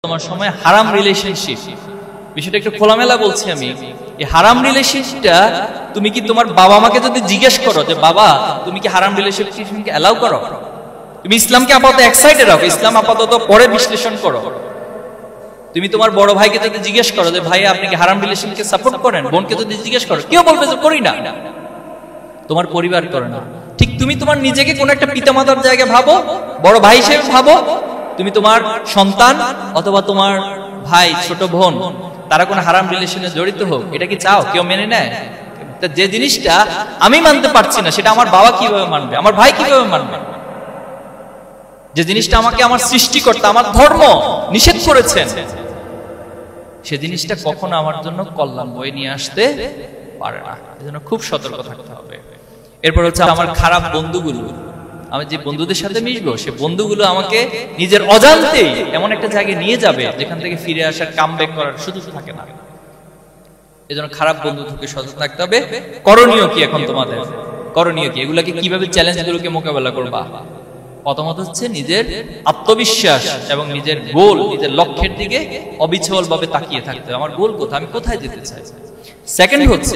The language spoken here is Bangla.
তোমার সময় হারাম রিলেশনশিপ বিষয়টা একটু খোলামেলা বলছি আমি। এই হারাম রিলেশনশিপটা তুমি কি তোমার বাবা মাকে যদি জিজ্ঞেস করো যে বাবা তুমি কি হারাম রিলেশনশিপকে অ্যালাউ করো, তুমি ইসলামকে আপাতত এক সাইডে রাখো, ইসলাম আপাতত পরে বিশ্লেষণ করো। তুমি তোমার বড় ভাইকে যদি জিজ্ঞেস করো যে ভাই আপনি কি হারাম রিলেশনকে সাপোর্ট করেন, বোনকে যদি জিজ্ঞেস করো কেউ বলবে যে করি না, তোমার পরিবার করে না। ঠিক তুমি তোমার নিজেকে কোন একটা পিতামাতার জায়গায় ভাবো, বড় ভাই হিসেবে ভাবো, তুমি তোমার সন্তান অথবা তোমার ভাই ছোট বোন তারা কোন হারাম রিলেশনে জড়িত হোক, এটা কি চাও? কেউ মেনে নেয়? যে জিনিসটা আমি মানতে পারছি না সেটা আমার বাবা কিভাবে মানবে, আমার ভাই কিভাবে মানবে? যে জিনিসটা আমাকে আমার সৃষ্টিকর্তা আমার ধর্ম নিষেধ করেছেন, সে জিনিসটা কখনো আমার জন্য কল্যাণ বয়ে নিয়ে আসতে পারে না। এজন্য খুব সতর্ক থাকতে হবে। এরপর হচ্ছে আমার খারাপ বন্ধুগুলো, আমি যে বন্ধুদের সাথে মিশবো সে বন্ধুগুলো আমাকে নিজের অজান্তেই এমন একটা জায়গায় নিয়ে যাবে যেখান থেকে ফিরে আসার কামব্যাক করার সুযোগ থাকে না। এজন্য খারাপ বন্ধু থেকে সচেতন থাকতে হবে। করণীয় কি এখন তোমাদের? করণীয় কি? এগুলাকে কিভাবে চ্যালেঞ্জগুলোকে মোকাবেলা করবা? প্রথমত হচ্ছে নিজের আত্মবিশ্বাস এবং নিজের গোল, নিজের লক্ষ্যের দিকে অবিচল ভাবে তাকিয়ে থাকতে হবে। আমার গোল কোথায়, আমি কোথায় যেতে চাই। সেকেন্ড হচ্ছে